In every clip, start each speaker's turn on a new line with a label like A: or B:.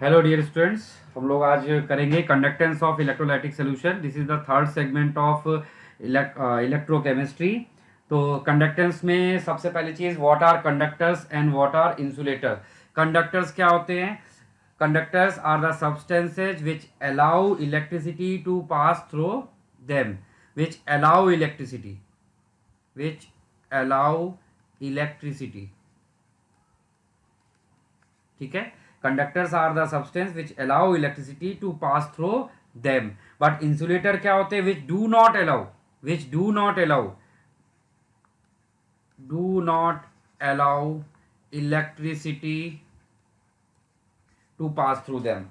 A: Hello dear students, हम लोग आज करेंगे conductance of electrolytic solution. This is the third segment of electrochemistry. तो कंडक्टेंस में सबसे पहली चीज, what are conductors and what are insulator. Conductors क्या होते हैं? Conductors are the substances which allow electricity to pass through them. Which allow electricity, which allow electricity. ठीक है, conductors are the substance which allow electricity to pass through them. But insulator क्या होते हैं? Which do not allow, which do not allow electricity to pass through them.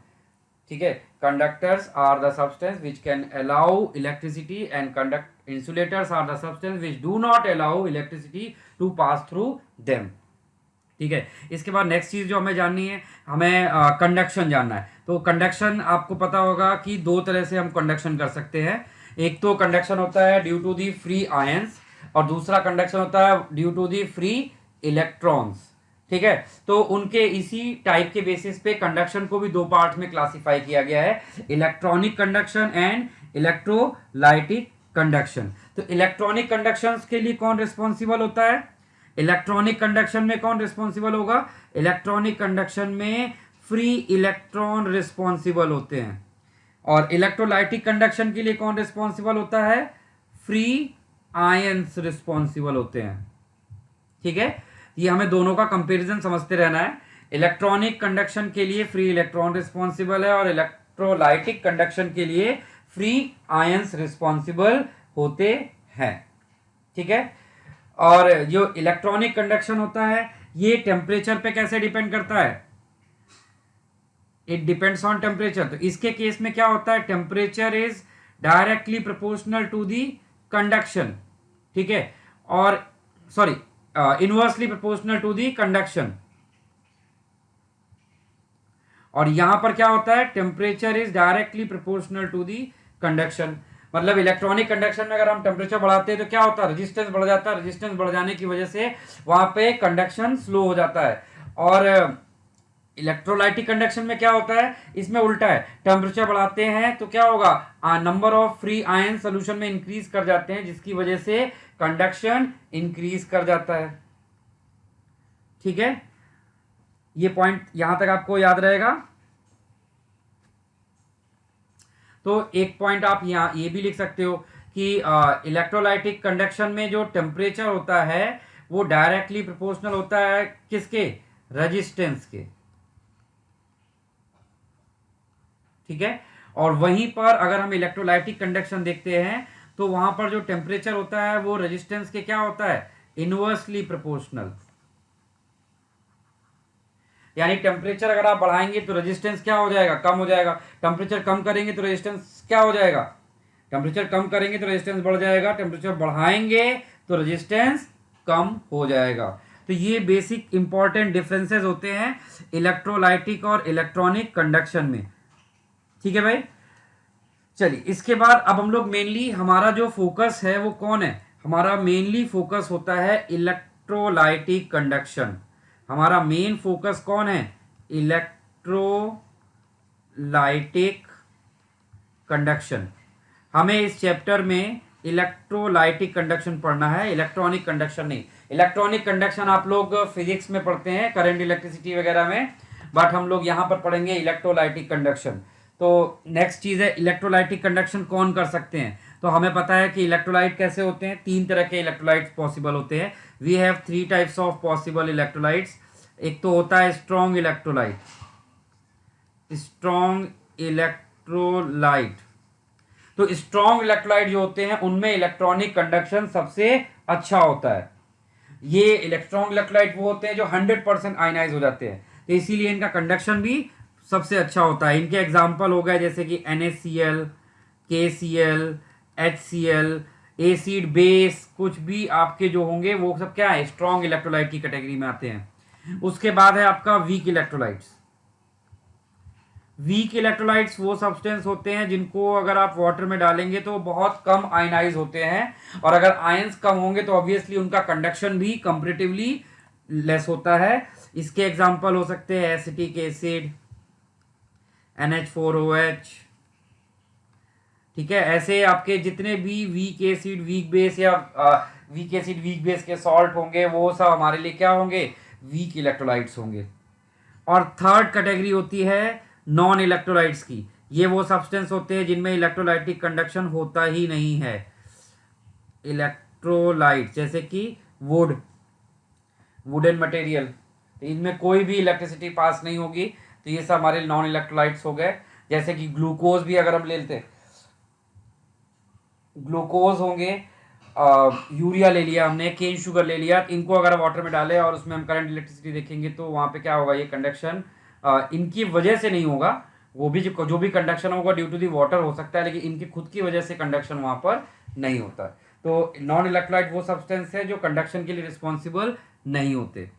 A: ठीक है, conductors are the substance which can allow electricity and conduct insulators are the substance which do not allow electricity to pass through them. ठीक है, इसके बाद next चीज जो हमें जाननी है, हमें कंडक्शन जानना है। तो कंडक्शन आपको पता होगा कि दो तरह से हम कंडक्शन कर सकते हैं। एक तो कंडक्शन होता है due to the free ions, और दूसरा कंडक्शन होता है due to the free electrons. ठीक है, तो उनके इसी टाइप के बेसिस पे कंडक्शन को भी दो पार्ट में क्लासिफाई किया गया है, electronic conduction and electrolytic conduction. तो इलेक्ट्रॉनिक कंडक्शन के लिए कौन रिस्पॉन्सिबल होता है? इलेक्ट्रॉनिक कंडक्शन में कौन रिस्पॉन्सिबल होगा? इलेक्ट्रॉनिक कंडक्शन में फ्री इलेक्ट्रॉन रिस्पॉन्सिबल होते हैं। और इलेक्ट्रोलाइटिक कंडक्शन के लिए कौन रिस्पॉन्सिबल होता है? फ्री आयंस रिस्पॉन्सिबल होते हैं। ठीक है, ये हमें दोनों का कंपैरिजन समझते रहना है। इलेक्ट्रॉनिक कंडक्शन के लिए फ्री इलेक्ट्रॉन रिस्पॉन्सिबल है, और इलेक्ट्रोलाइटिक कंडक्शन के लिए फ्री आयंस रिस्पॉन्सिबल होते हैं। ठीक है, और जो इलेक्ट्रॉनिक कंडक्शन होता है ये टेम्परेचर पे कैसे डिपेंड करता है? It depends on temperature. तो इसके केस में क्या होता है? Temperature is directly proportional to the conduction. ठीक है, और sorry, inversely proportional to the conduction. और यहां पर क्या होता है? Temperature is directly proportional to the conduction. मतलब इलेक्ट्रॉनिक कंडक्शन में अगर हम टेम्परेचर बढ़ाते हैं तो क्या होता है? रेजिस्टेंस बढ़ जाता है। रेजिस्टेंस बढ़ जाने की वजह से वहां पे कंडक्शन स्लो हो जाता है। और इलेक्ट्रोलाइटिक कंडक्शन में क्या होता है? इसमें उल्टा है, टेम्परेचर बढ़ाते हैं तो क्या होगा? Number of free ion solution में इंक्रीज कर जाते हैं, जिसकी वजह से कंडक्शन इंक्रीज कर जाता है। ठीक है, ये पॉइंट यहां तक आपको याद रहेगा। तो एक पॉइंट आप यहाँ ये भी लिख सकते हो कि इलेक्ट्रोलाइटिक कंडक्शन में जो टेम्परेचर होता है वो डायरेक्टली प्रोपोर्शनल होता है किसके? रेजिस्टेंस के। ठीक है, और वहीं पर अगर हम इलेक्ट्रोलाइटिक कंडक्शन देखते हैं तो वहां पर जो टेम्परेचर होता है वो रेजिस्टेंस के क्या होता है? Inversely proportional. यानी टेम्परेचर अगर आप बढ़ाएंगे तो रेजिस्टेंस क्या हो जाएगा? कम हो जाएगा। टेम्परेचर कम करेंगे तो रेजिस्टेंस क्या हो जाएगा? टेम्परेचर कम करेंगे तो रेजिस्टेंस बढ़ जाएगा। टेम्परेचर बढ़ाएंगे तो रेजिस्टेंस कम हो जाएगा। तो ये बेसिक इंपॉर्टेंट डिफरेंसेस होते हैं इलेक्ट्रोलाइटिक और इलेक्ट्रॉनिक कंडक्शन में। ठीक है भाई, चलिए इसके बाद अब हम लोग मेनली, हमारा जो फोकस है वो कौन है? हमारा मेनली फोकस होता है इलेक्ट्रोलाइटिक कंडक्शन। हमारा मेन फोकस कौन है? Electrolytic conduction. हमें इस चैप्टर में इलेक्ट्रोलाइटिक कंडक्शन पढ़ना है, इलेक्ट्रॉनिक कंडक्शन नहीं। इलेक्ट्रॉनिक कंडक्शन आप लोग फिजिक्स में पढ़ते हैं, करंट इलेक्ट्रिसिटी वगैरह में, बट हम लोग यहां पर पढ़ेंगे इलेक्ट्रोलाइटिक कंडक्शन। तो नेक्स्ट चीज है, इलेक्ट्रोलाइटिक कंडक्शन कौन कर सकते हैं? तो हमें पता है कि इलेक्ट्रोलाइट कैसे होते हैं। तीन तरह के इलेक्ट्रोलाइट्स पॉसिबल होते हैं। We have three types of possible electrolytes. एक तो होता है स्ट्रॉन्ग इलेक्ट्रोलाइट, स्ट्रॉन्ग इलेक्ट्रोलाइट। तो स्ट्रॉन्ग इलेक्ट्रोलाइट जो होते हैं उनमें इलेक्ट्रॉनिक कंडक्शन सबसे अच्छा होता है। ये इलेक्ट्रॉन्ग इलेक्ट्रोलाइट वो होते हैं जो 100% आयनाइज हो जाते हैं, तो इसीलिए इनका कंडक्शन भी सबसे अच्छा होता है। इनके एग्जाम्पल हो गए जैसे कि NaCl, KCl, HCl, acid, base, कुछ भी आपके जो होंगे वो सब क्या है? स्ट्रॉन्ग इलेक्ट्रोलाइट की कैटेगरी में आते हैं। उसके बाद है आपका वीक इलेक्ट्रोलाइट्स। वीक इलेक्ट्रोलाइट्स वो सब्सटेंस होते हैं जिनको अगर आप वाटर में डालेंगे तो बहुत कम आयनाइज होते हैं, और अगर आयंस कम होंगे तो ऑब्वियसली उनका कंडक्शन भी कंपैरेटिवली लेस होता है। इसके एग्जांपल हो सकते हैं एसिटिक एसिड, NH4OH, ठीक है। ऐसे आपके जितने भी वीक एसिड वीक बेस या वीक एसिड वीक बेस के सॉल्ट होंगे वो सब हमारे लिए क्या होंगे, वीक इलेक्ट्रोलाइट्स होंगे। और थर्ड कैटेगरी होती है नॉन इलेक्ट्रोलाइट्स की। ये वो सब्सटेंस होते हैं जिनमें इलेक्ट्रोलाइटिक कंडक्शन होता ही नहीं है। इलेक्ट्रोलाइट जैसे कि वुडन मटेरियल, तो इनमें कोई भी इलेक्ट्रिसिटी पास नहीं होगी, तो ये सब हमारे नॉन इलेक्ट्रोलाइट्स हो गए। जैसे कि ग्लूकोज भी अगर हम लेते हैं, ग्लूकोज होंगे, यूरिया ले लिया हमने, केन शुगर ले लिया, इनको अगर वाटर में डालें और उसमें हम करंट इलेक्ट्रिसिटी देखेंगे तो वहाँ पे क्या होगा, ये कंडक्शन इनकी वजह से नहीं होगा। वो भी जो भी कंडक्शन होगा ड्यू टू दी वाटर हो सकता है, लेकिन इनकी खुद की वजह से कंडक्शन वहाँ पर नहीं होता। तो नॉन इलेक्ट्रोलाइट वो सब्सटेंस है जो कंडक्शन के लिए रिस्पॉन्सिबल नहीं होते।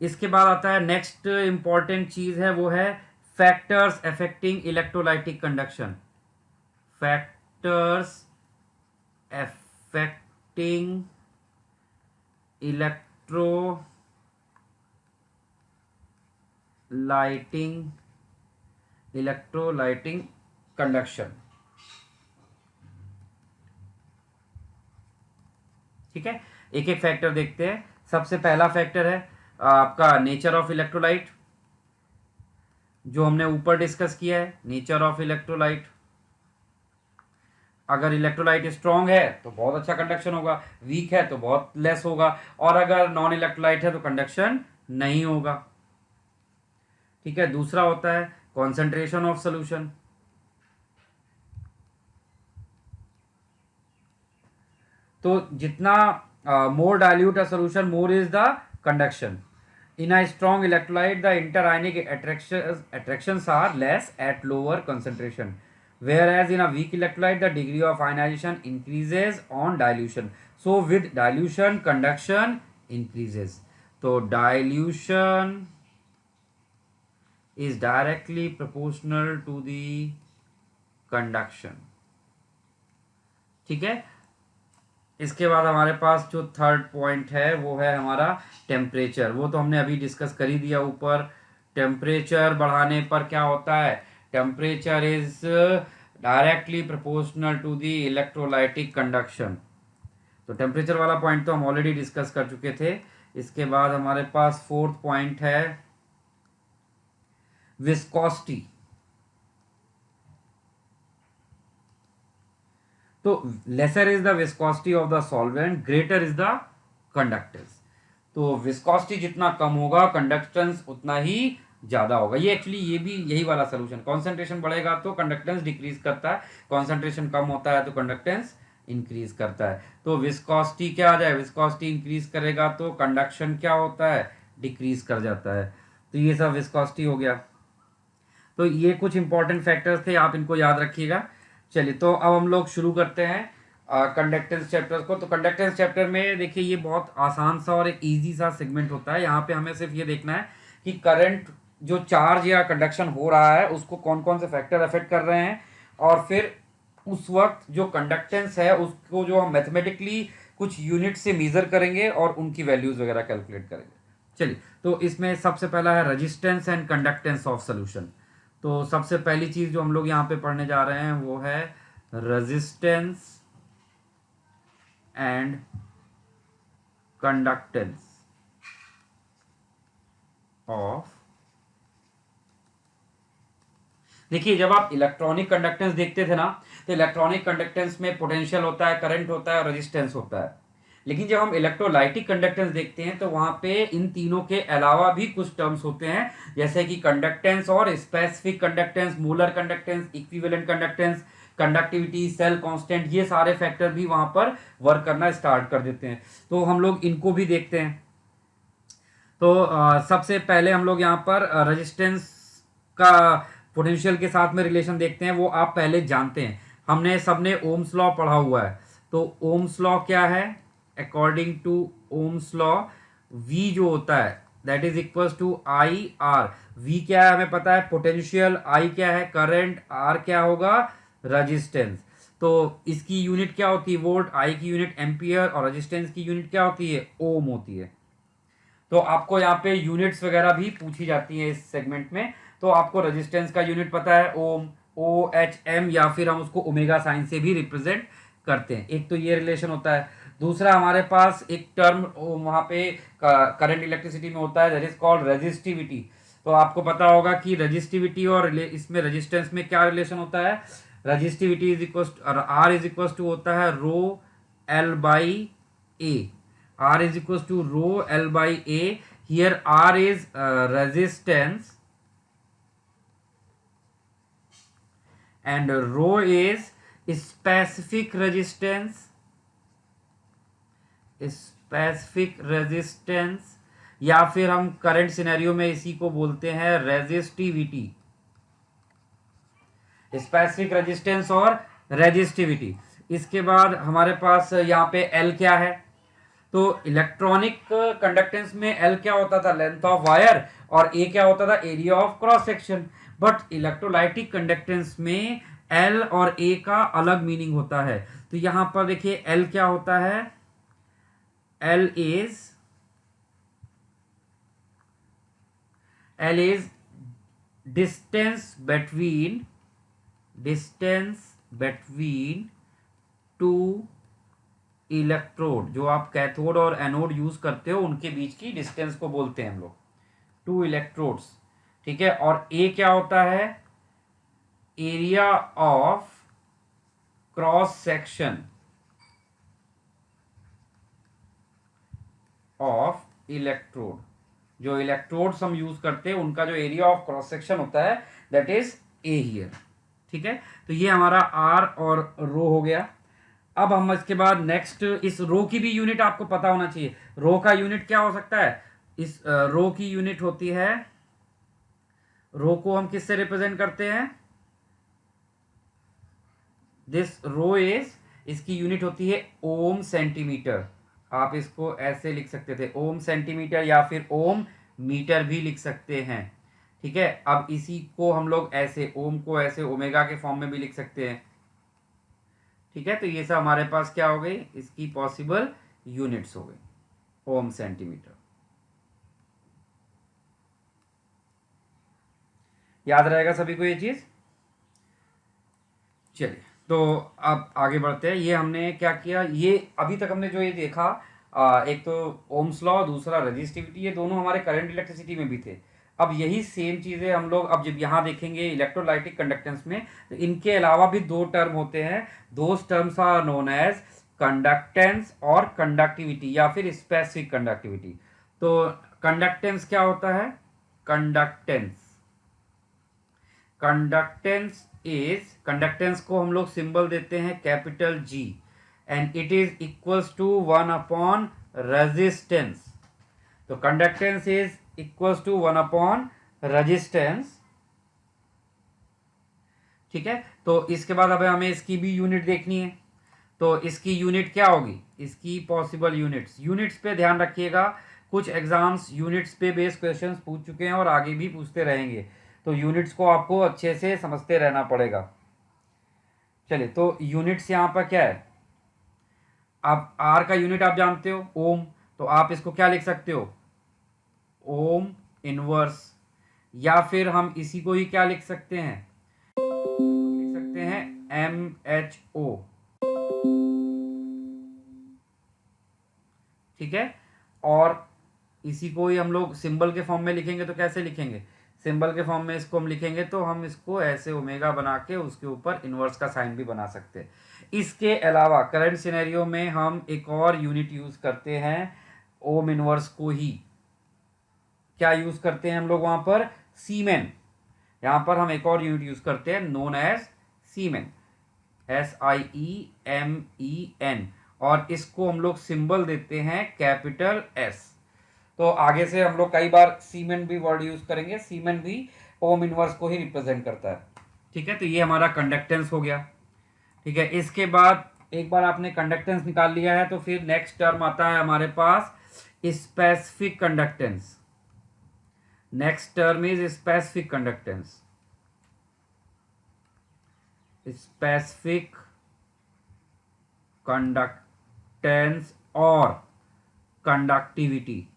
A: इसके बाद आता है नेक्स्ट इंपॉर्टेंट चीज है, वो है factors affecting electrolytic conduction. Factors affecting electrolytic conduction, ठीक है। एक एक फैक्टर देखते हैं। सबसे पहला फैक्टर है आपका नेचर ऑफ इलेक्ट्रोलाइट, जो हमने ऊपर डिस्कस किया है। नेचर ऑफ इलेक्ट्रोलाइट, अगर इलेक्ट्रोलाइट स्ट्रांग है तो बहुत अच्छा कंडक्शन होगा, वीक है तो बहुत लेस होगा, और अगर नॉन इलेक्ट्रोलाइट है तो कंडक्शन नहीं होगा, ठीक है। दूसरा होता है कॉन्सेंट्रेशन ऑफ सोल्यूशन। तो जितना मोर dilute a solution more is the conduction. In a strong electrolyte, the interionic attractions are less at lower concentration, whereas in a weak electrolyte, the degree of ionization increases on dilution. So, with dilution, conduction increases. So, dilution is directly proportional to the conduction, ठीक है। इसके बाद हमारे पास जो third point है वो है हमारा टेम्परेचर। वो तो हमने अभी डिस्कस कर ही दिया ऊपर। टेम्परेचर बढ़ाने पर क्या होता है, temperature is directly proportional to the electrolytic conduction. तो टेम्परेचर वाला पॉइंट तो हम ऑलरेडी डिस्कस कर चुके थे। इसके बाद हमारे पास फोर्थ पॉइंट है विस्कोसिटी। तो lesser is the viscosity of the solvent, greater is the conductance. तो विस्कोसिटी जितना कम होगा कंडक्टेंस उतना ही ज्यादा होगा। ये एक्चुअली ये भी यही वाला सोल्यूशन, कॉन्सेंट्रेशन बढ़ेगा तो कंडक्टेंस डिक्रीज करता है, कॉन्सेंट्रेशन कम होता है तो कंडक्टेंस इंक्रीज करता है। तो विस्कोसिटी क्या आ जाए, विस्कोसिटी इंक्रीज करेगा तो कंडक्शन क्या होता है, डिक्रीज कर जाता है। तो ये सब विस्कोसिटी हो गया। तो ये कुछ इंपॉर्टेंट फैक्टर्स थे, आप इनको याद रखिएगा। चलिए तो अब हम लोग शुरू करते हैं कंडक्टेंस चैप्टर को। तो कंडक्टेंस चैप्टर में देखिए ये बहुत आसान सा और एक ईजी सा सेगमेंट होता है। यहाँ पे हमें सिर्फ ये देखना है कि करंट जो चार्ज या कंडक्शन हो रहा है उसको कौन कौन से फैक्टर अफेक्ट कर रहे हैं, और फिर उस वक्त जो कंडक्टेंस है उसको जो हम मैथमेटिकली कुछ यूनिट से मेजर करेंगे और उनकी वैल्यूज वगैरह कैलकुलेट करेंगे। चलिए तो इसमें सबसे पहला है resistance and conductance of solution. तो सबसे पहली चीज जो हम लोग यहाँ पे पढ़ने जा रहे हैं वो है रेजिस्टेंस एंड कंडक्टेंस ऑफ। देखिए जब आप इलेक्ट्रॉनिक कंडक्टेंस देखते थे ना, तो इलेक्ट्रॉनिक कंडक्टेंस में पोटेंशियल होता है, करंट होता है और रेजिस्टेंस होता है। लेकिन जब हम इलेक्ट्रोलाइटिक कंडक्टेंस देखते हैं तो वहां पे इन तीनों के अलावा भी कुछ टर्म्स होते हैं, जैसे कि कंडक्टेंस और specific conductance, molar conductance, equivalent conductance, conductivity, cell constant, ये सारे फैक्टर भी वहां पर वर्क करना स्टार्ट कर देते हैं। तो हम लोग इनको भी देखते हैं। तो सबसे पहले हम लोग यहाँ पर रेजिस्टेंस का पोटेंशियल के साथ में रिलेशन देखते हैं। वो आप पहले जानते हैं, हमने सबने ओम्स लॉ पढ़ा हुआ है। तो ओम्स लॉ क्या है, according to Ohm's law V जो होता है that is equal to I R. V क्या है हमें पता है, पोटेंशियल, I क्या है करंट, R क्या होगा रेजिस्टेंस। तो इसकी यूनिट क्या होती है वोल्ट, I की यूनिट एम्पियर और रेजिस्टेंस की यूनिट क्या होती है ओम होती है। तो आपको यहाँ पे यूनिट्स वगैरह भी पूछी जाती है इस सेगमेंट में। तो आपको रेजिस्टेंस का यूनिट पता है ओम, OHM, या फिर हम उसको ओमेगा साइन से भी रिप्रेजेंट करते हैं। एक तो ये रिलेशन होता है। दूसरा हमारे पास एक टर्म वहाँ पे करंट इलेक्ट्रिसिटी में होता है, दैट इज कॉल्ड रेजिस्टिविटी। तो आपको पता होगा कि रेजिस्टिविटी और इसमें रेजिस्टेंस में क्या रिलेशन होता है। Resistivity is equal R is equal to होता है rho L by A. R is equal to rho L by A. Here R is resistance and rho is specific resistance, या फिर हम करंट सिनेरियो में इसी को बोलते हैं रेजिस्टिविटी। स्पेसिफिक रेजिस्टेंस और रेजिस्टिविटी। इसके बाद हमारे पास यहाँ पे L क्या है। तो इलेक्ट्रॉनिक कंडक्टेंस में L क्या होता था, लेंथ ऑफ वायर, और A क्या होता था, area of cross section. But electrolytic conductance में L और A का अलग मीनिंग होता है। तो यहां पर देखिए L क्या होता है, L is distance between two electrode. जो आप कैथोड और एनोड यूज करते हो उनके बीच की डिस्टेंस को बोलते हैं हम लोग टू इलेक्ट्रोड्स। ठीक है। और ए क्या होता है, area of cross section of electrode. जो इलेक्ट्रोड्स हम यूज करते हैं उनका जो एरिया ऑफ क्रॉस सेक्शन होता है दैट इज ए हियर। ठीक है। तो ये हमारा आर और रो हो गया। अब हम इसके बाद नेक्स्ट, इस रो की भी यूनिट आपको पता होना चाहिए। रो का यूनिट क्या हो सकता है, इस रो की यूनिट होती है, रो को हम किससे रिप्रेजेंट करते हैं, दिस रो इज, इसकी यूनिट होती है ओम सेंटीमीटर। आप इसको ऐसे लिख सकते थे ओम सेंटीमीटर, या फिर ओम मीटर भी लिख सकते हैं। ठीक है। अब इसी को हम लोग ऐसे ओम को ऐसे ओमेगा के फॉर्म में भी लिख सकते हैं। ठीक है। तो ये सब हमारे पास क्या हो गई, इसकी पॉसिबल यूनिट्स हो गई ओम सेंटीमीटर। याद रहेगा सभी को ये चीज। चलिए तो अब आगे बढ़ते हैं। ये हमने क्या किया, ये अभी तक हमने जो ये देखा, एक तो ओम्स लॉ, दूसरा रेजिस्टिविटी, ये दोनों हमारे करंट इलेक्ट्रिसिटी में भी थे। अब यही सेम चीजें हम लोग अब जब यहाँ देखेंगे इलेक्ट्रोलाइटिक कंडक्टेंस में, तो इनके अलावा भी दो टर्म होते हैं। Those terms are known as conductance और कंडक्टिविटी, या फिर स्पेसिफिक कंडक्टिविटी। तो कंडक्टेंस क्या होता है, कंडक्टेंस को हम लोग सिंबल देते हैं capital G, and it is equals to 1 resistance. तो conductance is equals to 1 resistance. ठीक है। तो इसके बाद अब हमें इसकी भी यूनिट देखनी है। तो इसकी यूनिट क्या होगी, इसकी पॉसिबल यूनिट्स पे ध्यान रखिएगा। कुछ एग्जाम्स यूनिट्स पे बेस्ड क्वेश्चंस पूछ चुके हैं और आगे भी पूछते रहेंगे। तो यूनिट्स को आपको अच्छे से समझते रहना पड़ेगा। चलिए तो यूनिट्स यहाँ पर क्या है, आप आर का यूनिट आप जानते हो ओम। तो आप इसको क्या लिख सकते हो, ओम इनवर्स, या फिर हम इसी को ही क्या लिख सकते हैं, लिख सकते हैं MHO। ठीक है। और इसी को ही हम लोग सिंबल के फॉर्म में लिखेंगे, तो कैसे लिखेंगे, सिंबल के फॉर्म में इसको हम लिखेंगे तो हम इसको ऐसे ओमेगा बना के उसके ऊपर इनवर्स का साइन भी बना सकते हैं। इसके अलावा करंट सिनेरियो में हम एक और यूनिट यूज करते हैं ओम इनवर्स को ही। क्या यूज करते हैं हम लोग वहां पर, सीमेन। यहां पर हम एक और यूनिट यूज करते हैं नोन एज सीमेन, SIEMEN, और इसको हम लोग सिंबल देते हैं कैपिटल S। तो आगे से हम लोग कई बार सीमेन भी वर्ड यूज करेंगे। सीमेन भी ओम इनवर्स को ही रिप्रेजेंट करता है। ठीक है। तो ये हमारा कंडक्टेंस हो गया। ठीक है। इसके बाद एक बार आपने कंडक्टेंस निकाल लिया है तो फिर नेक्स्ट टर्म आता है हमारे पास specific conductance. Next term is specific conductance, specific conductance और कंडक्टिविटी।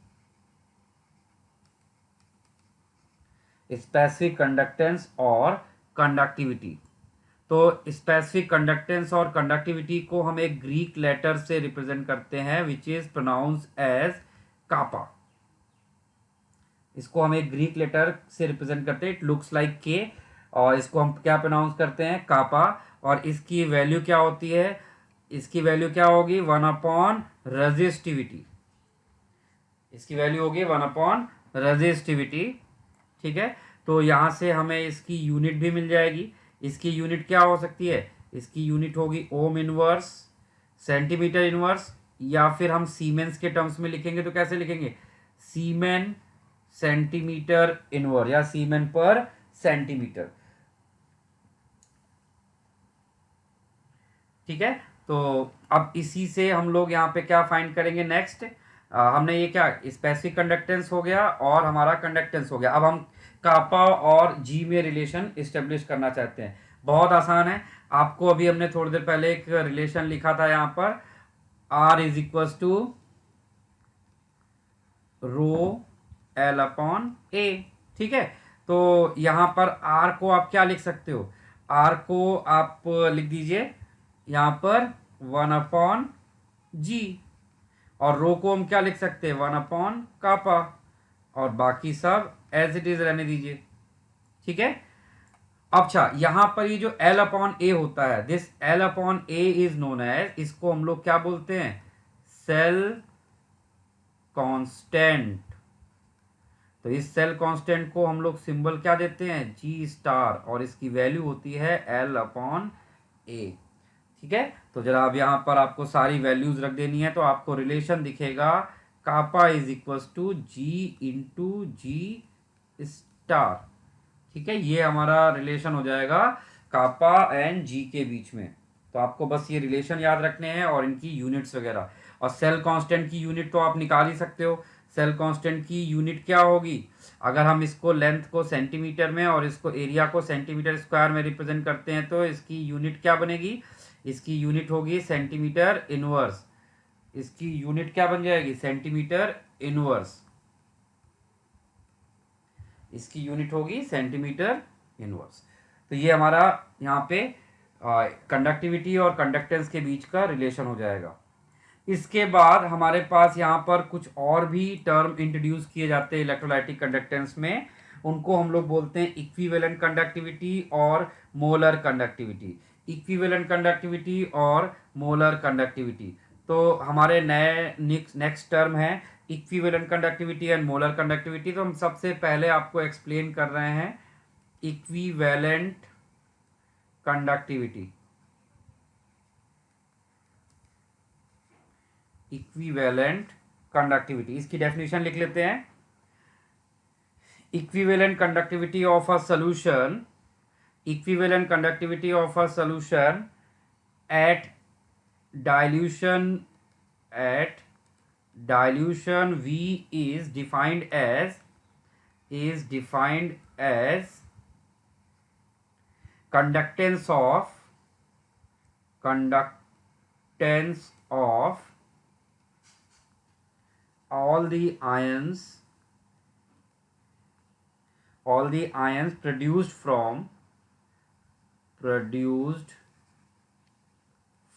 A: स्पेसिफिक कंडक्टेंस और कंडक्टिविटी। तो स्पेसिफिक कंडक्टेंस और कंडक्टिविटी को हम एक ग्रीक लेटर से रिप्रेजेंट करते हैं which is pronounce as kappa. इसको हम एक ग्रीक लेटर से रिप्रेजेंट करते हैं, इट लुक्स लाइक के, और इसको हम क्या प्रोनाउंस करते हैं, कापा। और इसकी वैल्यू क्या होती है, इसकी वैल्यू क्या होगी, 1 अपॉन रेजिस्टिविटी। इसकी वैल्यू होगी 1 अपॉन रेजिस्टिविटी। ठीक है, तो यहाँ से हमें इसकी यूनिट भी मिल जाएगी। इसकी यूनिट क्या हो सकती है, इसकी यूनिट होगी ओम इनवर्स, सेंटीमीटर इनवर्स, या फिर हम सीमेंस के टर्म्स में लिखेंगे तो कैसे लिखेंगे, सीमेन सेंटीमीटर इनवर्स या सीमेन पर सेंटीमीटर। ठीक है, तो अब इसी से हम लोग यहाँ पे क्या फाइंड करेंगे नेक्स्ट, हमने ये क्या स्पेसिफिक कंडक्टेंस हो गया और हमारा कंडक्टेंस हो गया। अब हम कापा और जी में रिलेशन इस्टेब्लिश करना चाहते हैं। बहुत आसान है, आपको अभी हमने थोड़ी देर पहले एक रिलेशन लिखा था यहाँ पर, R is equal to rho l upon A. ठीक है, तो यहाँ पर आर को आप क्या लिख सकते हो, आर को आप लिख दीजिए यहाँ पर 1 अपॉन जी, और रो को हम क्या लिख सकते हैं, 1 अपॉन कापा, और बाकी सब एज इट इज रहने दीजिए। ठीक है, अच्छा यहाँ पर ये जो एल अपॉन ए होता है, this L upon A is known as, इसको हम लोग क्या बोलते हैं, सेल कांस्टेंट। तो इस सेल कांस्टेंट को हम लोग सिंबल क्या देते हैं, जी स्टार, और इसकी वैल्यू होती है एल अपॉन ए। ठीक है, तो जरा अब यहाँ पर आपको सारी वैल्यूज रख देनी है, तो आपको रिलेशन दिखेगा kappa is equal to G into G star. ठीक है, ये हमारा रिलेशन हो जाएगा कापा एंड जी के बीच में। तो आपको बस ये रिलेशन याद रखने हैं और इनकी यूनिट्स वगैरह। और सेल कांस्टेंट की यूनिट तो आप निकाल ही सकते हो, सेल कांस्टेंट की यूनिट क्या होगी, अगर हम इसको लेंथ को सेंटीमीटर में और इसको एरिया को सेंटीमीटर स्क्वायर में रिप्रेजेंट करते हैं तो इसकी यूनिट क्या बनेगी, इसकी यूनिट होगी सेंटीमीटर इनवर्स। इसकी यूनिट क्या बन जाएगी, सेंटीमीटर इनवर्स। इसकी यूनिट होगी सेंटीमीटर इनवर्स। तो ये हमारा यहाँ पे कंडक्टिविटी और कंडक्टेंस के बीच का रिलेशन हो जाएगा। इसके बाद हमारे पास यहाँ पर कुछ और भी टर्म इंट्रोड्यूस किए जाते हैं इलेक्ट्रोलाइटिक कंडक्टेंस में, उनको हम लोग बोलते हैं इक्विवेलेंट कंडक्टिविटी और मोलर कंडक्टिविटी। इक्विवेलेंट कंडक्टिविटी और मोलर कंडक्टिविटी, तो हमारे नए नेक्स्ट टर्म है equivalent conductivity and molar conductivity. तो हम सबसे पहले आपको एक्सप्लेन कर रहे हैं इक्विवेलेंट कंडक्टिविटी। इक्विवेलेंट कंडक्टिविटी, इसकी डेफिनेशन लिख लेते हैं। Equivalent conductivity of a solution, equivalent conductivity of a solution at dilution, at dilution V is defined as conductance of all the ions produced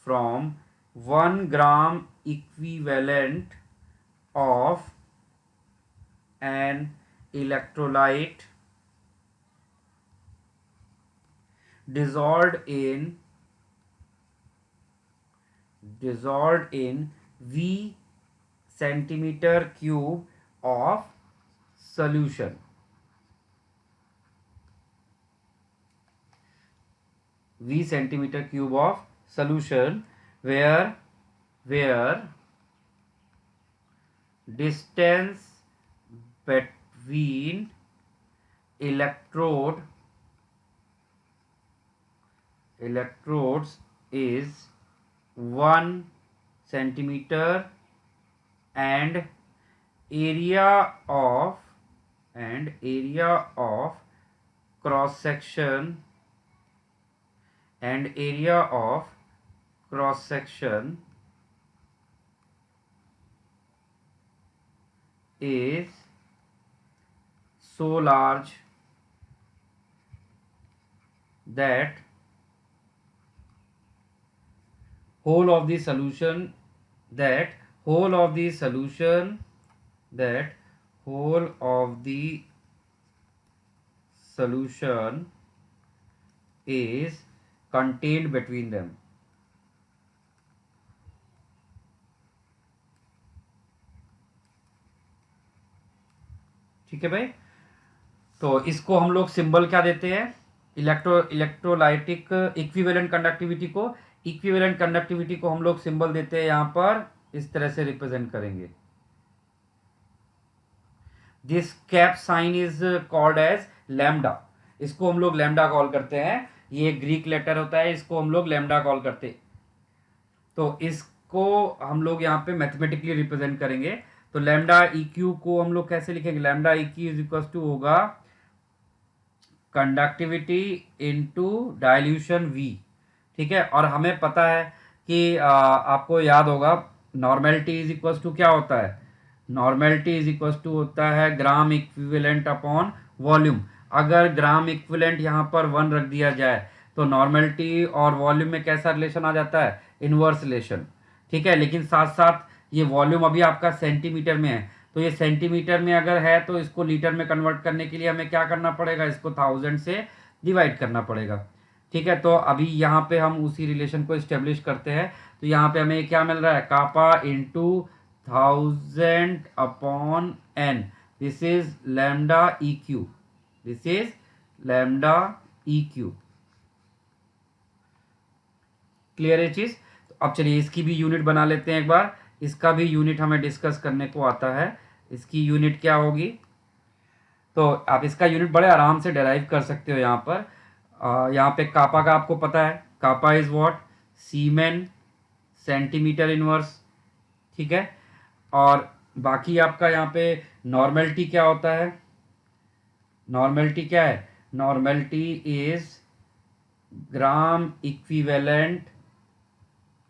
A: from 1 gram equivalent of an electrolyte dissolved in V centimeter cube of solution. V centimeter cube of solution where distance between electrodes is 1 centimeter and area of cross section is so large that whole of the solution that whole of the solution that whole of the solution is contained between them. ठीक है भाई, तो इसको हम लोग symbol क्या देते हैं, इलेक्ट्रोलाइटिक इक्विवेलेंट कंडक्टिविटी को, इक्विवेलेंट कंडक्टिविटी को हम लोग सिंबल देते हैं यहां पर, इस तरह से रिप्रेजेंट करेंगे. This cap sign is called as lambda, इसको हम लोग लैम्डा कॉल करते हैं. ये ग्रीक लेटर होता है, इसको हम लोग लैम्डा कॉल करते हैं. तो इसको हम लोग यहाँ पे मैथमेटिकली रिप्रेजेंट करेंगे. तो लैम्डा ई क्यू को हम लोग कैसे लिखेंगे, lambda E Q is equal to होगा कंडक्टिविटी इनटू डाइल्यूशन वी. ठीक है, और हमें पता है कि आपको याद होगा नॉर्मेलिटी इज इक्वल टू क्या होता है, नॉर्मेलिटी इज इक्वल टू होता है ग्राम इक्विवेलेंट अपॉन वॉल्यूम. अगर ग्राम इक्विवेलेंट यहाँ पर 1 रख दिया जाए तो नॉर्मेलिटी और वॉल्यूम में कैसा रिलेशन आ जाता है, इनवर्स रिलेशन. ठीक है, लेकिन साथ साथ ये वॉल्यूम अभी आपका सेंटीमीटर में है, तो ये सेंटीमीटर में अगर है तो इसको लीटर में कन्वर्ट करने के लिए हमें क्या करना पड़ेगा, इसको 1000 से डिवाइड करना पड़ेगा. ठीक है, तो अभी यहाँ पे हम उसी रिलेशन को इस्टेब्लिश करते हैं. तो यहाँ पे हमें क्या मिल रहा है, kappa into 1000 upon N, this is lambda E Q, this is lambda E Q. Clear है चीज. तो अब चलिए इसकी भी यूनिट बना लेते हैं एक बार, इसका भी यूनिट हमें डिस्कस करने को आता है. इसकी यूनिट क्या होगी, तो आप इसका यूनिट बड़े आराम से डेराइव कर सकते हो. यहाँ पर यहाँ पे कापा का आपको पता है, kappa is what, siemens centimetre inverse. ठीक है, और बाकी आपका यहाँ पे नॉर्मेलिटी क्या होता है, नॉर्मेलिटी क्या है, नॉर्मेलिटी इज ग्राम इक्विवेलेंट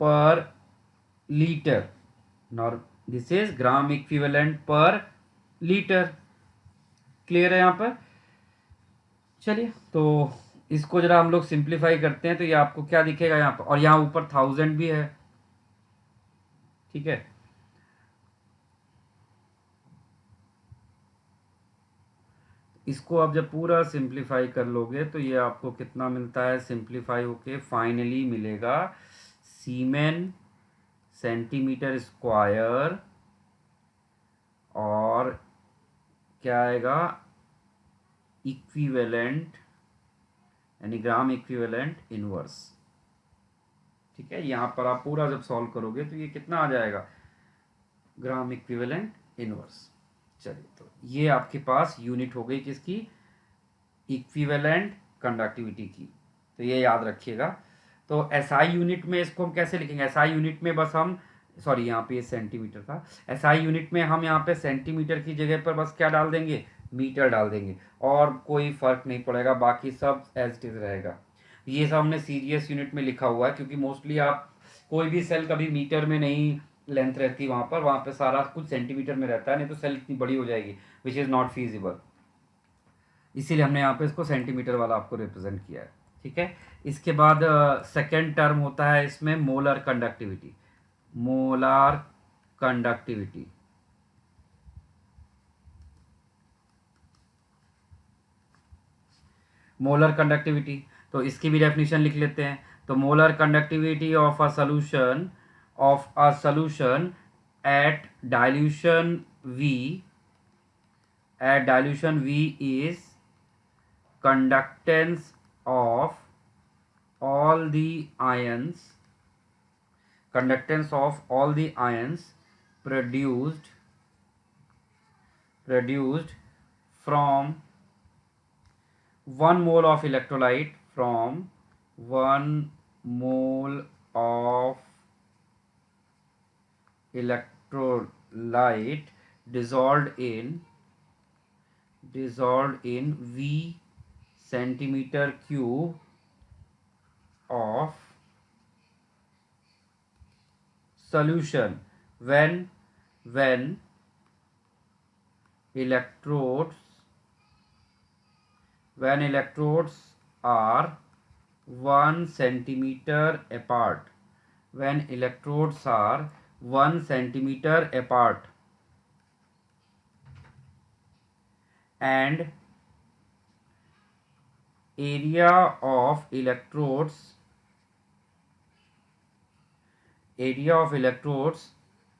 A: पर litre, this is gram equivalent पर लीटर. क्लियर है यहाँ पर. चलिए, तो इसको जरा हम लोग सिंप्लीफाई करते हैं, तो ये आपको क्या दिखेगा यहाँ पर, और यहाँ ऊपर 1000 भी है. ठीक है, इसको आप जब पूरा सिंप्लीफाई कर लोगे तो ये आपको कितना मिलता है, सिंप्लीफाई होके फाइनली मिलेगा सीमेन सेंटीमीटर स्क्वायर, और क्या आएगा, इक्विवेलेंट यानी ग्राम इक्विवेलेंट इनवर्स. ठीक है, यहाँ पर आप पूरा जब सॉल्व करोगे तो ये कितना आ जाएगा, ग्राम इक्विवेलेंट इनवर्स. चलिए, तो ये आपके पास यूनिट हो गई किसकी, इक्विवेलेंट कंडक्टिविटी की. तो ये याद रखिएगा. तो एसआई यूनिट में इसको हम कैसे लिखेंगे, एसआई यूनिट में बस हम, सॉरी यहाँ पे ये सेंटीमीटर था, एसआई यूनिट में हम यहाँ पे सेंटीमीटर की जगह पर बस क्या डाल देंगे, मीटर डाल देंगे, और कोई फर्क नहीं पड़ेगा, बाकी सब एज इट इज रहेगा. ये सब हमने सीजीएस यूनिट में लिखा हुआ है, क्योंकि मोस्टली आप कोई भी सेल कभी मीटर में नहीं लेंथ रहती, वहाँ पे सारा कुछ सेंटीमीटर में रहता है, नहीं तो सेल इतनी बड़ी हो जाएगी, विच इज़ नॉट फीजिबल. इसीलिए हमने यहाँ पे इसको सेंटीमीटर वाला आपको रिप्रेजेंट किया है. ठीक है, इसके बाद सेकेंड टर्म होता है इसमें molar conductivity, molar conductivity. Molar conductivity, तो इसकी भी डेफिनेशन लिख लेते हैं. तो molar conductivity of a solution at dilution V, at dilution V is conductance of all the ions, conductance of all the ions produced from 1 mole of electrolyte, from 1 mole of electrolyte dissolved in V centimeter cube of solution when electrodes are 1 centimeter apart, when electrodes are 1 centimeter apart and area of electrodes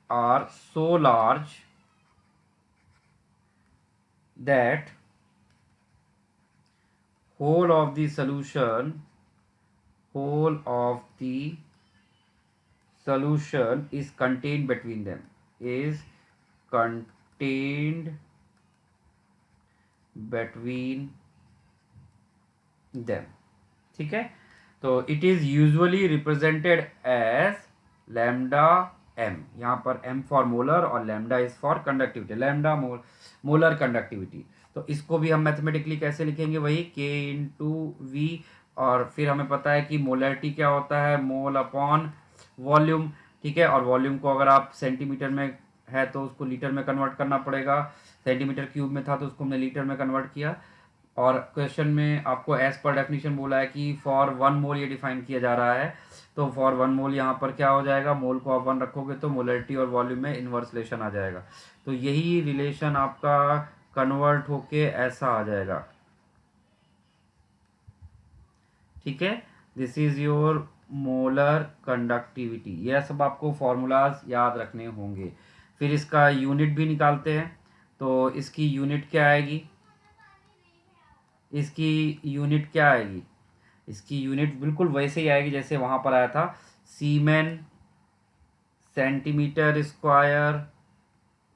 A: are so large that whole of the solution is contained between them, is contained between them. ठीक है, तो it is usually represented as lambda M, यहाँ पर M for molar और lambda is for conductivity, lambda molar conductivity. तो इसको भी हम मैथमेटिकली कैसे लिखेंगे, वही के इंटू वी, और फिर हमें पता है कि मोलरिटी क्या होता है, मोल अपॉन वॉल्यूम। ठीक है, और वॉल्यूम को अगर आप सेंटीमीटर में है तो उसको लीटर में कन्वर्ट करना पड़ेगा, सेंटीमीटर क्यूब में था तो उसको हमने लीटर में कन्वर्ट किया। और क्वेश्चन में आपको एज पर डेफिनेशन बोला है कि फॉर 1 मोल ये डिफाइन किया जा रहा है, तो फॉर 1 मोल यहाँ पर क्या हो जाएगा, मोल को आप 1 रखोगे तो मोलरिटी और वॉल्यूम में इन्वर्स रिलेशन आ जाएगा। तो यही रिलेशन आपका कन्वर्ट होके ऐसा आ जाएगा। ठीक है, this is your molar conductivity. यह सब आपको फॉर्मूलाज याद रखने होंगे। फिर इसका यूनिट भी निकालते हैं, तो इसकी यूनिट क्या आएगी, इसकी यूनिट बिल्कुल वैसे ही आएगी जैसे वहाँ पर आया था, सीमेन सेंटीमीटर स्क्वायर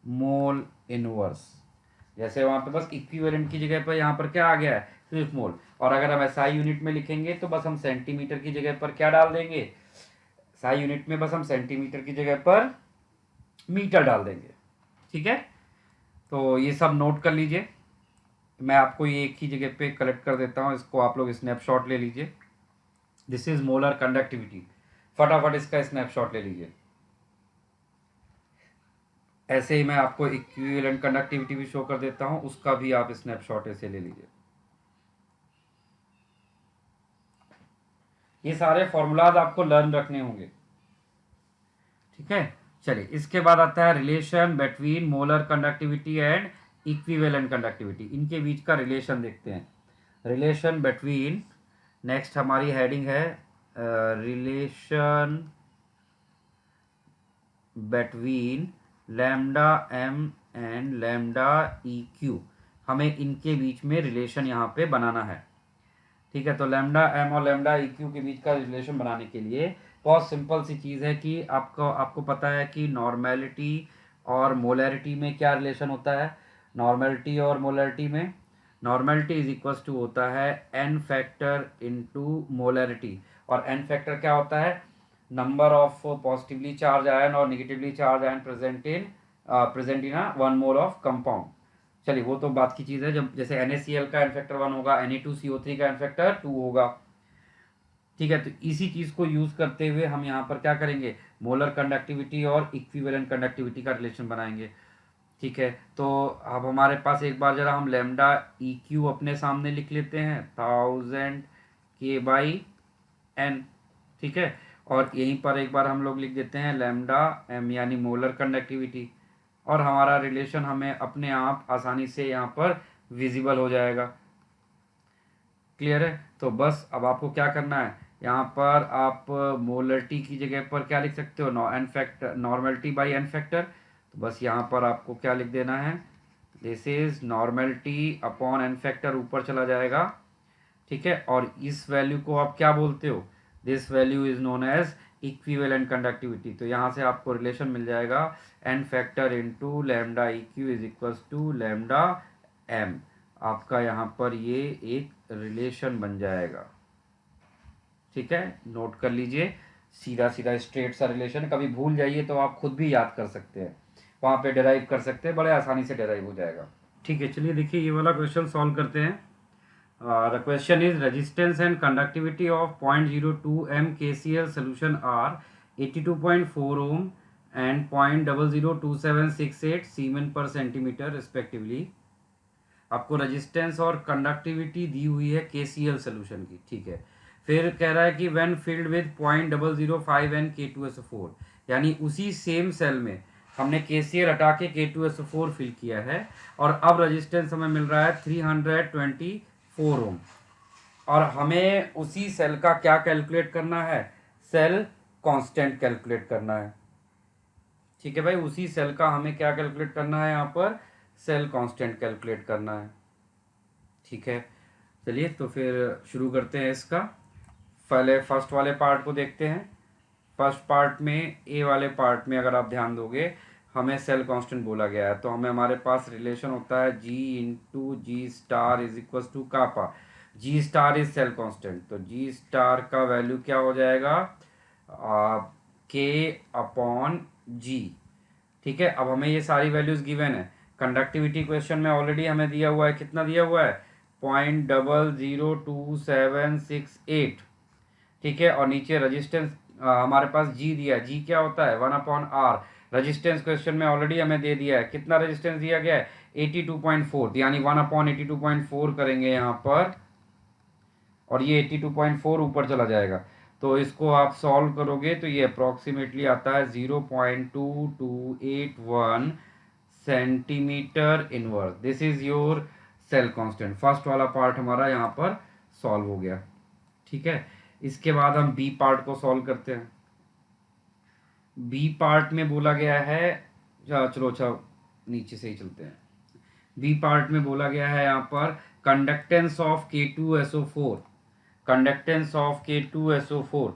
A: मोल इनवर्स। जैसे वहाँ पे बस इक्विवेलेंट की जगह पर यहाँ पर क्या आ गया है, सिर्फ मोल। और अगर हम एसआई यूनिट में लिखेंगे तो बस हम सेंटीमीटर की जगह पर क्या डाल देंगे, एसआई यूनिट में बस हम सेंटीमीटर की जगह पर मीटर डाल देंगे। ठीक है, तो ये सब नोट कर लीजिए। मैं आपको ये एक ही जगह पे कलेक्ट कर देता हूँ, इसको आप लोग स्नैपशॉट ले लीजिए। दिस इज मोलर कंडक्टिविटी, फटाफट इसका स्नैपशॉट ले लीजिए। ऐसे ही मैं आपको इक्विवेलेंट कंडक्टिविटी भी शो कर देता हूँ, उसका भी आप स्नैपशॉट ऐसे ले लीजिए। ये सारे फॉर्मूलाज आपको लर्न रखने होंगे। ठीक है, चलिए इसके बाद आता है relation between molar conductivity and equivalent conductivity. इनके बीच का रिलेशन देखते हैं। रिलेशन बिटवीन, नेक्स्ट हमारी हेडिंग है relation between lambda M and lambda E Q. हमें इनके बीच में रिलेशन यहाँ पे बनाना है। ठीक है, तो लैम्डा एम और लैम्डा ई क्यू के बीच का रिलेशन बनाने के लिए बहुत सिंपल सी चीज़ है कि आपको पता है कि नॉर्मेलिटी और मोलैरिटी में क्या रिलेशन होता है। नॉर्मेलिटी और मोलैरिटी में नॉर्मेलिटी इज इक्वल्स टू होता है एन फैक्टर इनटू मोलैरिटी। और एन फैक्टर क्या होता है, number of positively charge ion और negatively charge ion present in one mole of compound. चलिए वो तो बात की चीज़ है, जब जैसे NaCl का एन फैक्टर 1 होगा, Na2CO3 का एन फैक्टर 2 होगा। ठीक है, तो इसी चीज़ को यूज़ करते हुए हम यहाँ पर क्या करेंगे, मोलर कंडक्टिविटी और इक्विवेलेंट कंडक्टिविटी का रिलेशन बनाएंगे। ठीक है, तो अब हमारे पास एक बार जरा हम लैम्डा ई क्यू अपने सामने लिख लेते हैं, 1000 K/N। ठीक है, और यहीं पर एक बार हम लोग लिख देते हैं लैम्डा एम यानी मोलर कंडक्टिविटी, और हमारा रिलेशन हमें अपने आप आसानी से यहाँ पर विजिबल हो जाएगा। क्लियर है, तो बस अब आपको क्या करना है, यहाँ पर आप मोलरिटी की जगह पर क्या लिख सकते हो, N factor, normality by N factor. तो बस यहाँ पर आपको क्या लिख देना है, this is normality upon N factor, ऊपर चला जाएगा। ठीक है, और इस वैल्यू को आप क्या बोलते हो, this value is known as equivalent conductivity. तो यहाँ से आपको रिलेशन मिल जाएगा N factor into lambda E Q is equals to lambda M. आपका यहाँ पर ये एक रिलेशन बन जाएगा। ठीक है, नोट कर लीजिए, सीधा सीधा स्ट्रेट सा रिलेशन। कभी भूल जाइए तो आप खुद भी याद कर सकते हैं, वहाँ पे डेराइव कर सकते हैं, बड़े आसानी से डेराइव हो जाएगा। ठीक है, चलिए देखिए ये वाला क्वेश्चन सॉल्व करते हैं। The question is resistance and conductivity of 0.02 m KCl solution are 82.4 ohm and 0.002768 सीमेन पर सेंटीमीटर रिस्पेक्टिवली। आपको रेजिस्टेंस और कंडक्टिविटी दी हुई है KCl सोल्यूशन की। ठीक है, फिर कह रहा है कि when filled with 0.005 N K2SO4, यानी उसी सेम सेल में हमने KCl हटा के K2SO4 फिल किया है और अब रेजिस्टेंस हमें मिल रहा है 324 ओम, और हमें उसी सेल का क्या कैलकुलेट करना है, सेल कांस्टेंट कैलकुलेट करना है। ठीक है भाई, उसी सेल का हमें क्या कैलकुलेट करना है, यहाँ पर सेल कांस्टेंट कैलकुलेट करना है। ठीक है, चलिए तो फिर शुरू करते हैं इसका। पहले फर्स्ट वाले पार्ट को देखते हैं। फर्स्ट पार्ट में, ए वाले पार्ट में अगर आप ध्यान दोगे, हमें सेल कांस्टेंट बोला गया है, तो हमें हमारे पास रिलेशन होता है G into G star is equal to kappa. G star is cell constant, तो जी स्टार का वैल्यू क्या हो जाएगा, के अपॉन जी। ठीक है, अब हमें ये सारी वैल्यूज गिवन है। कंडक्टिविटी क्वेश्चन में ऑलरेडी हमें दिया हुआ है, कितना दिया हुआ है, 0.00278। ठीक है, और नीचे रेजिस्टेंस हमारे पास जी दिया है, जी क्या होता है, 1/r। रेजिस्टेंस क्वेश्चन में ऑलरेडी हमें दे दिया है, कितना रेजिस्टेंस दिया गया है, 82.4, यानी 1/82.4 करेंगे यहाँ पर, और ये 82.4 ऊपर चला जाएगा। तो इसको आप सॉल्व करोगे तो ये अप्रॉक्सीमेटली आता है 0.2281 centimetre inverse. This is your cell constant. First वाला पार्ट हमारा यहाँ पर सॉल्व हो गया। ठीक है, इसके बाद हम बी पार्ट को सॉल्व करते हैं। बी पार्ट में बोला गया है, चलो अच्छा नीचे से ही चलते हैं। बी पार्ट में बोला गया है यहाँ पर conductance of K2SO4, conductance of K2SO4।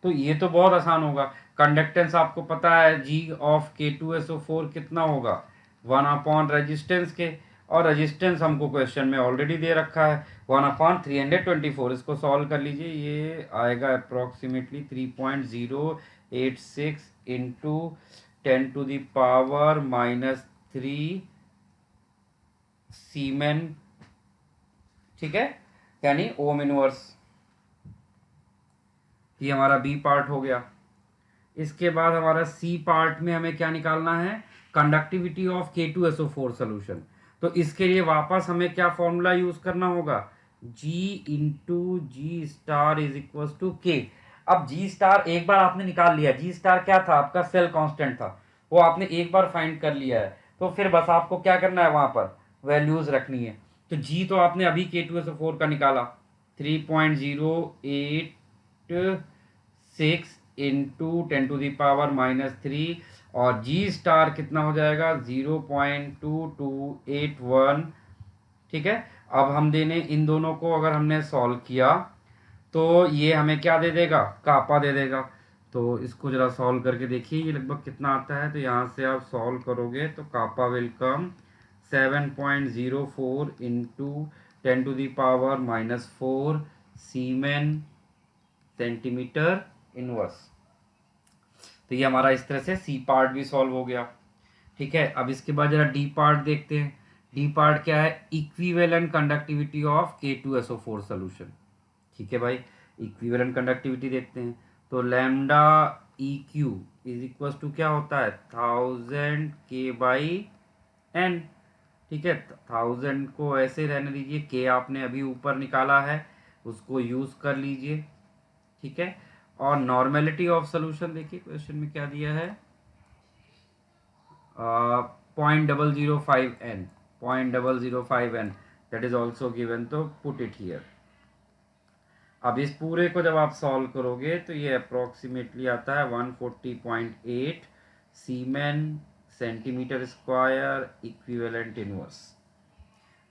A: तो ये तो बहुत आसान होगा, कंडक्टेंस आपको पता है G ऑफ K2SO4 कितना होगा, 1 अपॉन रेजिस्टेंस के, और रेजिस्टेंस हमको क्वेश्चन में ऑलरेडी दे रखा है 1/324। इसको सॉल्व कर लीजिए, ये आएगा अप्रॉक्सीमेटली 3.086 इंटू 10⁻³ सीमेन। ठीक है, यानी ओम इनवर्स। ये हमारा बी पार्ट हो गया। इसके बाद हमारा सी पार्ट में हमें क्या निकालना है, कंडक्टिविटी ऑफ K2SO4 सोल्यूशन। तो इसके लिए वापस हमें क्या फॉर्मूला यूज करना होगा, G into G star is equal to K. अब जी स्टार एक बार आपने निकाल लिया, जी स्टार क्या था, आपका सेल कांस्टेंट था, वो आपने एक बार फाइंड कर लिया है, तो फिर बस आपको क्या करना है, वहां पर वैल्यूज रखनी है। तो जी तो आपने अभी K2SO4 का निकाला 3.086 इंटू 10⁻³ और जी स्टार कितना हो जाएगा 0.2281। ठीक है, अब हम देने इन दोनों को अगर हमने सॉल्व किया तो ये हमें क्या दे देगा, कापा दे देगा। तो इसको जरा सॉल्व करके देखिए ये लगभग कितना आता है। तो यहाँ से आप सॉल्व करोगे तो kappa will come 7.04 into 10⁻⁻4 siemens centimetre inverse. तो ये हमारा इस तरह से सी पार्ट भी सॉल्व हो गया। ठीक है, अब इसके बाद जरा डी पार्ट देखते हैं। डी पार्ट क्या है, equivalent conductivity of K2SO4 solution. ठीक है भाई, इक्विवेलेंट कंडक्टिविटी देखते हैं। तो lambda E Q is equal to क्या होता है, 1000K/N। ठीक है, 1000 को ऐसे रहने दीजिए, के आपने अभी ऊपर निकाला है उसको यूज कर लीजिए। ठीक है, और नॉर्मेलिटी ऑफ सोल्यूशन देखिए क्वेश्चन में क्या दिया है, 0.005 N, 0.005 N, that is also given, तो पुट इट हियर। अब इस पूरे को जब आप सॉल्व करोगे तो ये अप्रोक्सीमेटली आता है 140.8 सीमेन सेंटीमीटर स्क्वायर इक्विवेलेंट इनवर्स।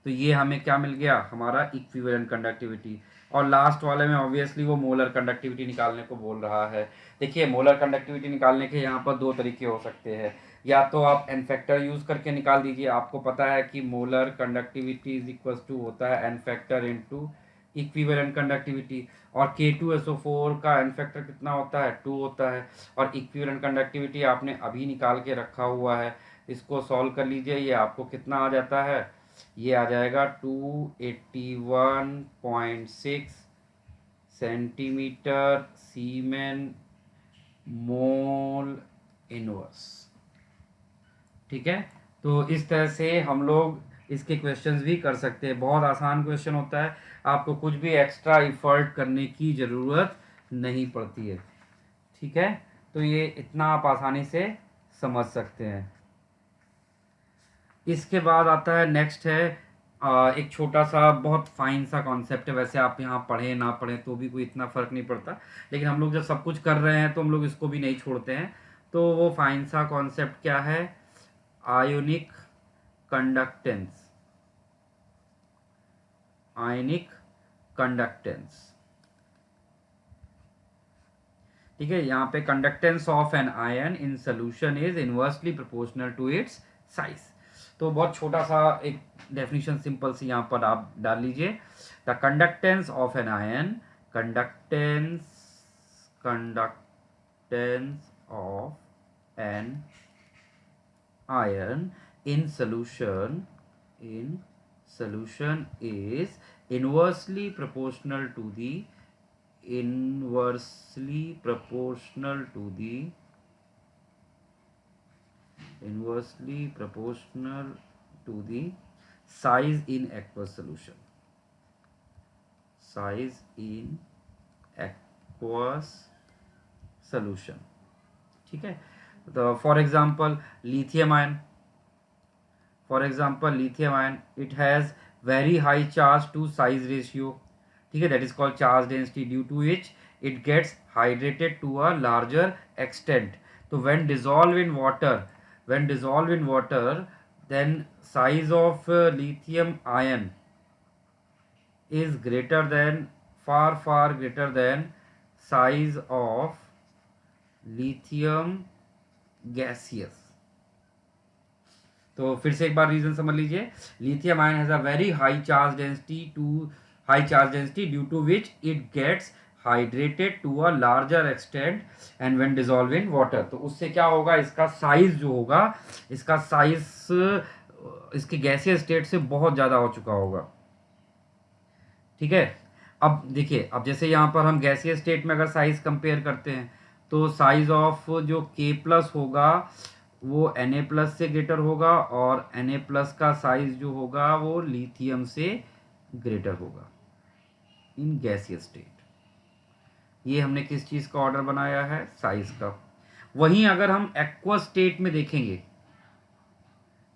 A: तो ये हमें क्या मिल गया, हमारा इक्विवेलेंट कंडक्टिविटी। और लास्ट वाले में ऑब्वियसली वो मोलर कंडक्टिविटी निकालने को बोल रहा है। देखिए मोलर कंडक्टिविटी निकालने के यहाँ पर दो तरीके हो सकते हैं, या तो आप एन फैक्टर यूज करके निकाल दीजिए। आपको पता है कि molar conductivity is equal to होता है N factor into equivalent conductivity, और K2SO4 का एन फैक्टर कितना होता है, 2 होता है, और इक्विवेलेंट कंडक्टिविटी आपने अभी निकाल के रखा हुआ है। इसको सॉल्व कर लीजिए, ये आपको कितना आ जाता है, ये आ जाएगा 281.6 सेंटीमीटर सीमेन मोल इनवर्स। ठीक है, तो इस तरह से हम लोग इसके क्वेश्चंस भी कर सकते हैं, बहुत आसान क्वेश्चन होता है, आपको कुछ भी एक्स्ट्रा इफर्ट करने की ज़रूरत नहीं पड़ती है। ठीक है, तो ये इतना आप आसानी से समझ सकते हैं। इसके बाद आता है, नेक्स्ट है एक छोटा सा बहुत फाइन सा कॉन्सेप्ट है, वैसे आप यहाँ पढ़े ना पढ़े तो भी कोई इतना फ़र्क नहीं पड़ता, लेकिन हम लोग जब सब कुछ कर रहे हैं तो हम लोग इसको भी नहीं छोड़ते हैं। तो वो फाइन सा कॉन्सेप्ट क्या है? Ionic conductance. आयनिक कंडक्टेंस, ठीक है। यहाँ पे conductance of an ion in solution is inversely proportional to its size. तो बहुत छोटा सा एक डेफिनेशन सिंपल सी यहाँ पर आप डाल लीजिए। The conductance of an ion, conductance of an iron in solution is inversely proportional to the inversely proportional to the size in aqueous solution, size in aqueous solution, ठीक है। तो for example lithium ion, it has very high charge to size ratio, ठीक है, that is called charge density, due to which it gets hydrated to a larger extent. तो when dissolved in water, then size of lithium ion is greater than, far greater than size of lithium gaseous. तो फिर से एक बार reason समझ लीजिए। Lithium ion has a very high charge density due to which it gets hydrated to a larger extent and when dissolve in water. तो उससे क्या होगा, इसका साइज जो होगा, इसका साइज इसके गैसीय स्टेट से बहुत ज़्यादा हो चुका होगा, ठीक है। अब देखिए, अब जैसे यहाँ पर हम गैसीय स्टेट में अगर साइज कंपेयर करते हैं तो साइज ऑफ जो K+ होगा वो Na+ से ग्रेटर होगा, और Na+ का साइज जो होगा वो लिथियम से ग्रेटर होगा इन गैसीय स्टेट। ये हमने किस चीज़ का ऑर्डर बनाया है? साइज का। वहीं अगर हम एक्वस स्टेट में देखेंगे,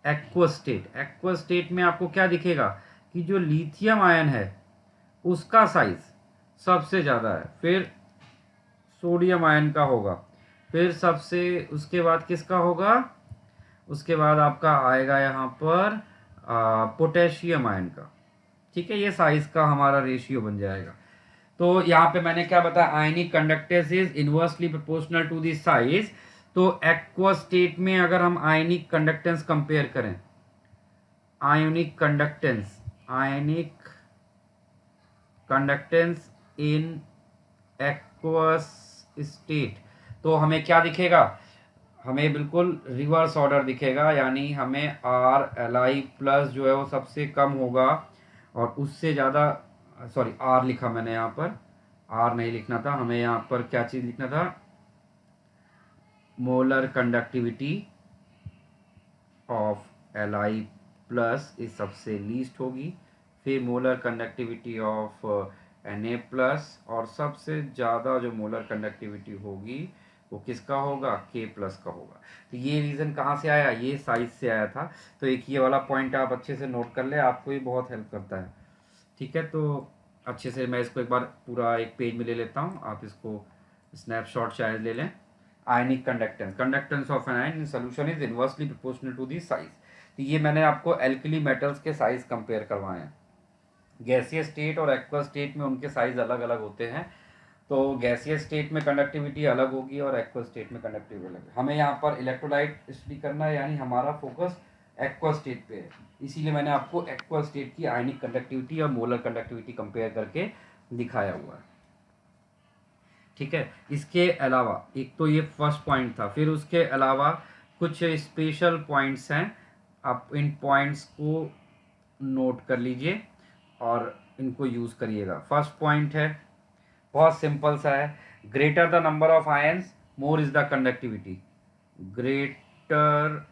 A: एक्वस स्टेट में आपको क्या दिखेगा कि जो लिथियम आयन है उसका साइज सबसे ज़्यादा है, फिर सोडियम आयन का होगा, फिर सबसे उसके बाद किसका होगा, उसके बाद आपका आएगा यहाँ पर पोटेशियम आयन का, ठीक है। ये साइज का हमारा रेशियो बन जाएगा। तो यहाँ पे मैंने क्या बताया, ionic conductance is inversely proportional to the size. तो एक्वस स्टेट में अगर हम आयनिक कंडक्टेंस कंपेयर करें, ionic conductance in aqueous state, तो हमें क्या दिखेगा, हमें बिल्कुल रिवर्स ऑर्डर दिखेगा, यानी हमें Li+ जो है वो सबसे कम होगा, और उससे ज़्यादा, सॉरी R लिखा मैंने यहाँ पर, R नहीं लिखना था, हमें यहाँ पर क्या चीज़ लिखना था, मोलर कंडक्टिविटी ऑफ Li+ इस सबसे लीस्ट होगी, फिर मोलर कंडक्टिविटी ऑफ Na+, और सबसे ज़्यादा जो मोलर कंडक्टिविटी होगी वो किसका होगा, K+ का होगा। तो ये रीज़न कहाँ से आया, ये साइज से आया था। तो एक ये वाला पॉइंट आप अच्छे से नोट कर ले, आपको ये बहुत हेल्प करता है, ठीक है। तो अच्छे से मैं इसको एक बार पूरा एक पेज में ले लेता हूँ, आप इसको स्नैपशॉट शायद ले लें। Ionic conductance of an ion in solution is inversely proportional to the size. तो ये मैंने आपको एल्कली मेटल्स के साइज कंपेयर करवाए हैं। गैसीय स्टेट और एक्वस स्टेट में उनके साइज अलग अलग होते हैं। तो गैसीय स्टेट में कंडक्टिविटी अलग होगी और एक्वस स्टेट में कंडक्टिविटी अलग। हमें यहाँ पर इलेक्ट्रोलाइट स्टडी करना है, यानी हमारा फोकस एक्वस स्टेट पे है, इसीलिए मैंने आपको एक्वस स्टेट की आयनिक कंडक्टिविटी और मोलर कंडक्टिविटी कंपेयर करके दिखाया हुआ है, ठीक है। इसके अलावा एक तो ये फर्स्ट पॉइंट था, फिर उसके अलावा कुछ स्पेशल पॉइंट्स हैं, आप इन पॉइंट्स को नोट कर लीजिए और इनको यूज़ करिएगा। फर्स्ट पॉइंट है, बहुत सिंपल सा है, greater the number of ions more is the conductivity. Greater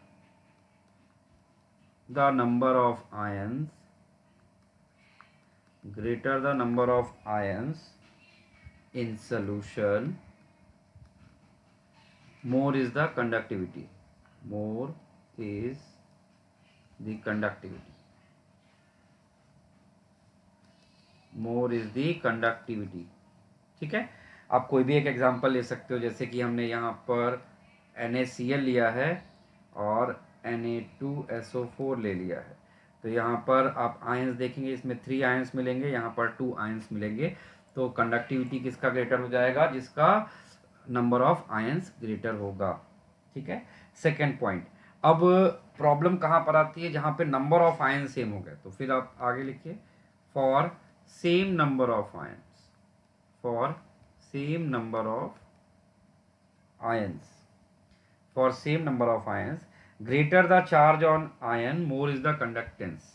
A: the number of ions, greater the number of ions in solution, more is the conductivity. More is the conductivity. More is the conductivity. ठीक है, आप कोई भी एक example ले सकते हो, जैसे कि हमने यहाँ पर NaCl लिया है और Na2SO4 ले लिया है, तो यहाँ पर आप आयंस देखेंगे, इसमें 3 आयंस मिलेंगे, यहाँ पर 2 आयंस मिलेंगे। तो कंडक्टिविटी किसका ग्रेटर हो जाएगा? जिसका नंबर ऑफ आयंस ग्रेटर होगा। ठीक है, सेकेंड पॉइंट। अब प्रॉब्लम कहाँ पर आती है? जहाँ पे नंबर ऑफ आयंस सेम हो गए। तो फिर आप आगे लिखिए, for same number of ions, for same number of ions, for same number of ions, greater the charge on ion, more is the conductance.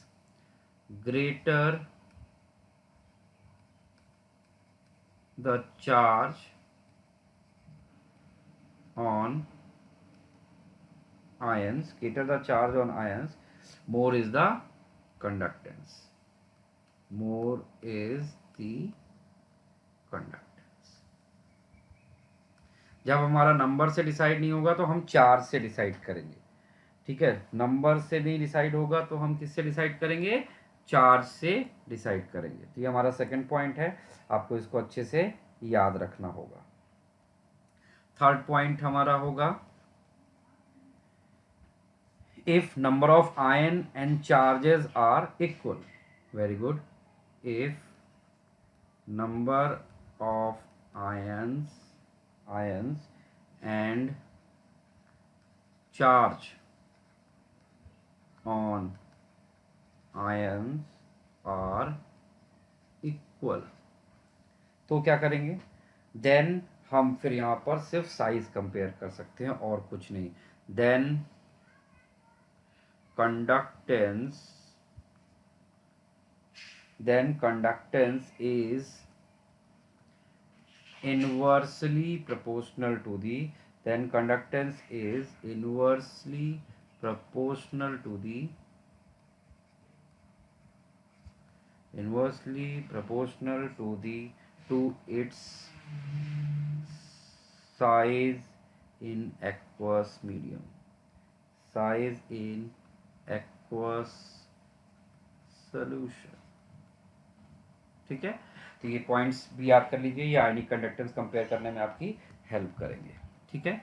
A: Greater the charge on ions, greater the charge on ions, more is the conductance. More is the conductance. जब हमारा number से decide नहीं होगा तो हम charge से decide करेंगे। ठीक है, नंबर से नहीं डिसाइड होगा तो हम किससे डिसाइड करेंगे? चार्ज से डिसाइड करेंगे। तो ये हमारा सेकंड पॉइंट है, आपको इसको अच्छे से याद रखना होगा। थर्ड पॉइंट हमारा होगा, if number of ion and charges are equal. Very good. If number of ions and charge on ions are equal, तो क्या करेंगे? देन हम फिर यहाँ पर सिर्फ साइज कंपेयर कर सकते हैं और कुछ नहीं। Then conductance is inversely proportional to the, then conductance is inversely proportional to to its size in aqueous medium, size in aqueous solution। ठीक है, तो ये पॉइंट्स भी याद कर लीजिए, ये आयनिक कंडक्टेंस कंपेयर करने में आपकी हेल्प करेंगे। ठीक है।